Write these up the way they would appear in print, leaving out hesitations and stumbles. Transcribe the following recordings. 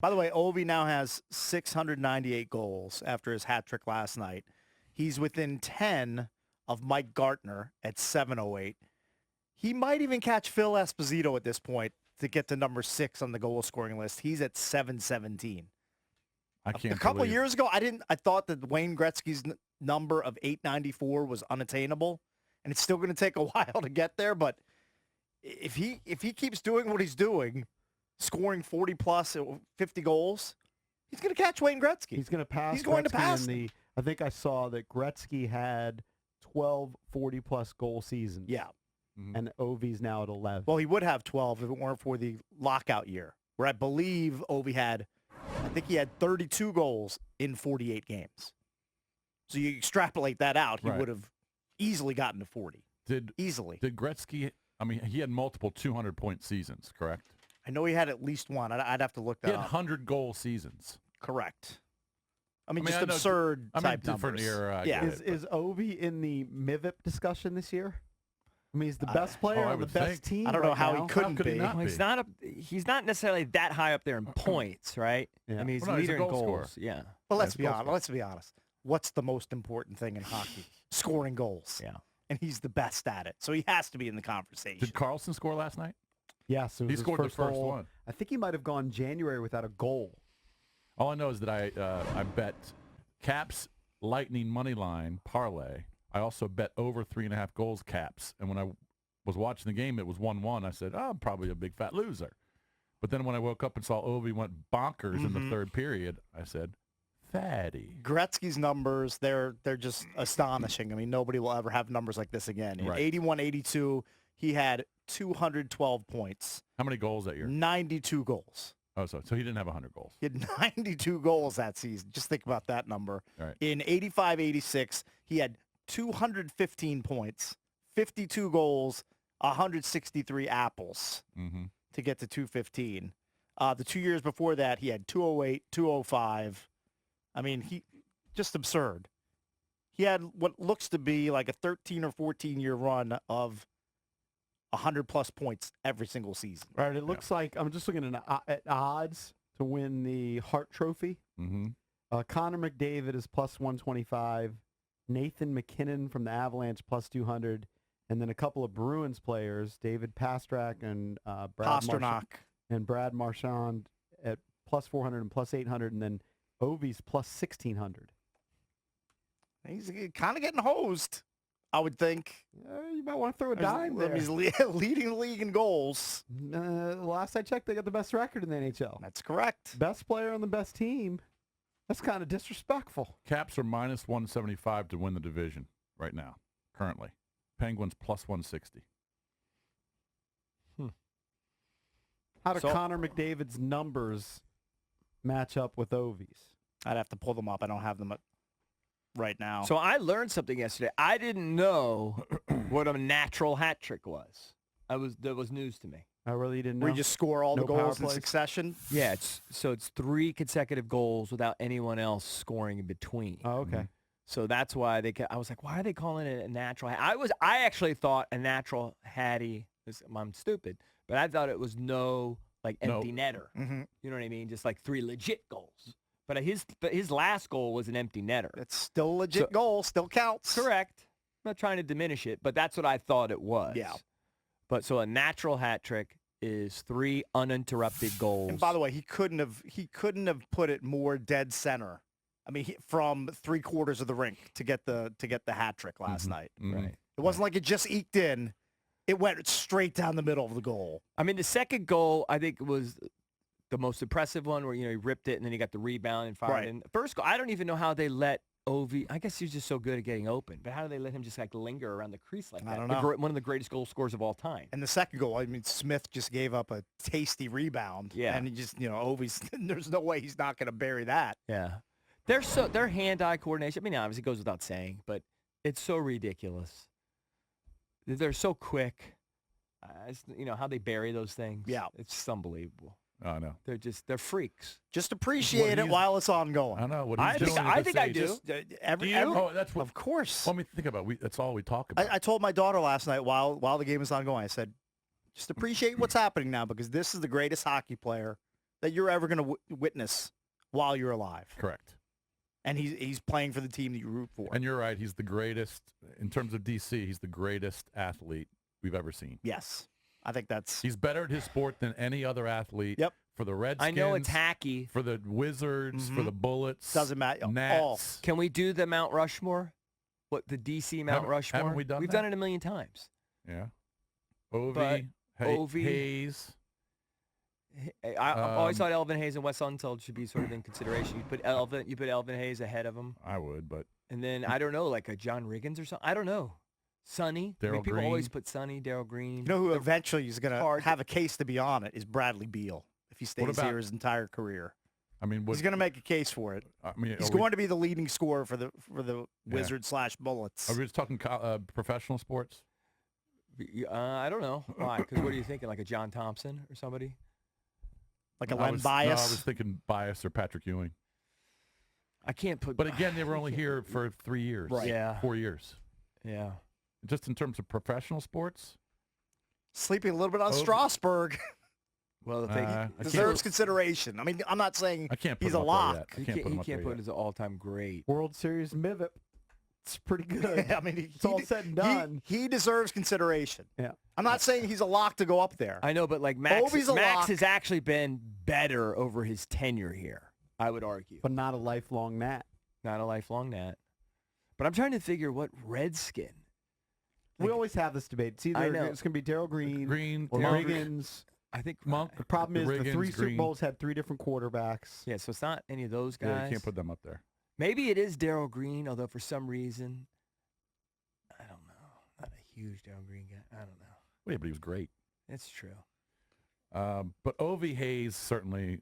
By the way, Ovi now has 698 goals after his hat trick last night. He's within 10 of Mike Gartner at 708. He might even catch Phil Esposito at this point to get to number 6 on the goal scoring list. He's at 717. I can't. A couple of years ago, I thought that Wayne Gretzky's number of 894 was unattainable, and it's still going to take a while to get there. But if he keeps doing what he's doing, scoring 40 plus 50 goals, he's going to catch Wayne Gretzky. He's going to pass. He's going to Gretzky pass. I think I saw that Gretzky had 12 40-plus goal seasons. Yeah. Mm-hmm. And Ovi's now at 11. Well, he would have 12 if it weren't for the lockout year, where I believe Ovi had, I think he had 32 goals in 48 games. So you extrapolate that out, he would have easily gotten to 40. Easily. Did Gretzky, I mean, he had multiple 200-point seasons, correct? I know he had at least one. I'd have to look that up. He had 100-goal seasons. Correct. I mean just absurd type different numbers. era. Yeah. Is Ovi in the MIVIP discussion this year? I mean, he's the best player I on the would best think. team. I don't know right how now. he couldn't How could he be. not Well, he's not necessarily that high up there in points, right? Yeah. I mean, he's Well, no, he's a leader in goal scorer. goals. Yeah. But let's Yeah, be goal honest. scorer. Let's be honest. What's the most important thing in hockey? Scoring goals. Yeah. And he's the best at it. So he has to be in the conversation. Did Carlson score last night? Yes, it was He his scored the first goal. one. I think he might have gone January without a goal. All I know is that I bet Caps Lightning money line parlay. I also bet over 3.5 goals Caps. And when I was watching the game, it was 1-1. I said, I'm probably a big fat loser. But then when I woke up and saw Ovi went bonkers in the third period, I said, fatty. Gretzky's numbers, they're just astonishing. I mean, nobody will ever have numbers like this again. In Right. 81-82, he had 212 points, How many goals that year? 92 goals. Oh, so he didn't have 100 goals. He had 92 goals that season. Just think about that number. Right. In 85-86, he had 215 points, 52 goals, 163 apples Mm-hmm. to get to 215. The 2 years before that, he had 208, 205. I mean, he just absurd. He had what looks to be like a 13 or 14-year run of 100-plus points every single season. Right. It looks like I'm just looking at odds to win the Hart Trophy. Mm-hmm. Connor McDavid is plus 125. Nathan McKinnon from the Avalanche plus 200. And then a couple of Bruins players, David Pastrnak and Pasternak. Brad Marchand at plus 400 and plus 800. And then Ovi's plus 1,600. He's kind of getting hosed, I would think. You might want to throw a dime there. He's leading the league in goals. Last I checked, they got the best record in the NHL. That's correct. Best player on the best team. That's kind of disrespectful. Caps are minus 175 to win the division right now, currently. Penguins plus 160. How do So- Connor McDavid's numbers match up with Ovi's? I'd have to pull them up. I don't have them right now. So I learned something yesterday. I didn't know what a natural hat trick was. That was news to me. I really didn't know. where you just score all No the power goals in plays? succession. Yeah, it's 3 consecutive goals without anyone else scoring in between. Oh, okay. So that's why I was like, why are they calling it a natural? I actually thought a natural hattie. I'm stupid, but I thought it was empty netter. Mm-hmm. You know what I mean? Just like 3 legit goals. But his last goal was an empty netter. It's still a legit goal. Still counts. Correct. I'm not trying to diminish it, but that's what I thought it was. Yeah. But so a natural hat trick is 3 uninterrupted goals. And by the way, he couldn't have put it more dead center. I mean, from 3/4 of the rink to get the hat trick last night. Mm-hmm. Right. It wasn't like it just eked in. It went straight down the middle of the goal. I mean, the second goal, I think, was the most impressive one where, he ripped it and then he got the rebound and fired Right. in. First goal, I don't even know how they let Ovi, I guess he's just so good at getting open, but how do they let him just linger around the crease like that? I don't know. One of the greatest goal scorers of all time. And the second goal, I mean, Smith just gave up a tasty rebound. Yeah. And he just, Ovi's, there's no way he's not going to bury that. Yeah. Their hand-eye coordination, I mean, obviously it goes without saying, but it's so ridiculous. They're so quick. How they bury those things. Yeah. It's just unbelievable. I know. They're freaks. Just appreciate it while it's ongoing. I know what he's I doing. think I do. That's what. Of course. Let me think about. That's all we talk about. I told my daughter last night while the game was ongoing, I said, just appreciate what's happening now because this is the greatest hockey player that you're ever going to witness while you're alive. Correct. And he's playing for the team that you root for. And you're right. He's the greatest in terms of DC. He's the greatest athlete we've ever seen. Yes. I think that's... He's better at his sport than any other athlete. Yep. For the Redskins. I know it's hacky. For the Wizards, for the Bullets. Doesn't matter. Nats. All. Can we do the Mount Rushmore? What, the DC Mount Rushmore? Haven't we done We've that? done it a million times. Yeah. But Ovi- Hayes. I always thought Elvin Hayes and Wes Unseld should be sort of in consideration. You put Elvin Hayes ahead of him. I would, but And then, I don't know, like a John Riggins or something. I don't know. Sonny. Darryl People always Green. put Sonny, Darryl Green. You know who eventually is going to hard. have a case to be on it is Bradley Beal if he stays about- here his entire career. I mean, He's going to make a case for it. I mean, He's are we- going to be the leading scorer for the Yeah. Wizards/Bullets. Are we just talking professional sports? I don't know. Why? Because what are you thinking? Like a John Thompson or somebody? Like a I Len was, Bias. No, I was thinking Bias or Patrick Ewing. I can't put... But again, they were only here for 3 years. Right. Yeah. 4 years. Yeah. Just in terms of professional sports, Sleeping a little bit on Ovi- Strasburg. Well, if I can't Deserves consideration. I mean, I'm not saying I can't put he's him a up there lock. yet. I he can't put him he up can't there put yet. it as an all-time great. World Series MIVIP. It's pretty good. I mean, It's all said and done. He deserves consideration. Yeah. I'm not saying he's a lock to go up there. I know, but like Max Ovi's a lock. has actually been better over his tenure here, I would argue. But not a lifelong Nat. Not a lifelong Nat. But I'm trying to figure what Redskin. We always have this debate. It's I either know. it's going to be Darryl Green or Monk, Riggins. I think Monk. The problem is the Riggins, 3 Super Green. Bowls had 3 different quarterbacks. Yeah, so it's not any of those guys. Yeah, you can't put them up there. Maybe it is Darryl Green, although for some reason, I don't know. Not a huge Darryl Green guy. I don't know. Well, yeah, but he was great. It's true. But Ovi Hayes certainly.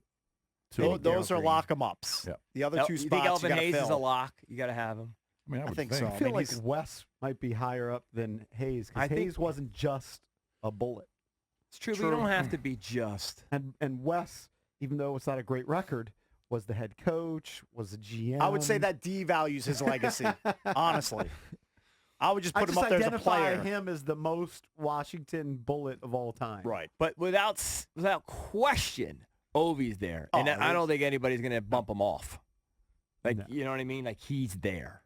Those are Green. lock 'em ups. Yep. The other two You spots think you Elvin gotta Hayes is a fill. lock? You got to have him. I mean, I would think so. I I feel mean, like he's- Wes might be higher up than Hayes I because think- Hayes wasn't just a bullet. It's true, but True. you don't have to be just. And Wes, even though it's not a great record, was the head coach, was the GM. I would say that devalues his legacy, honestly. I would just I put just him up there as a identify player. him as the most Washington bullet of all time. Right. But without question, Ovi's there. And Oh, I don't think anybody's going to bump him off. Like, No. you know what I mean? Like, he's there.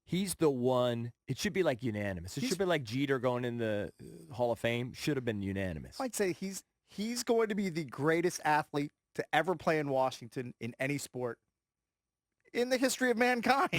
He's the one. It should be like unanimous. It should be like Jeter going in the Hall of Fame. Should have been unanimous. I'd say he's going to be the greatest athlete to ever play in Washington in any sport in the history of mankind.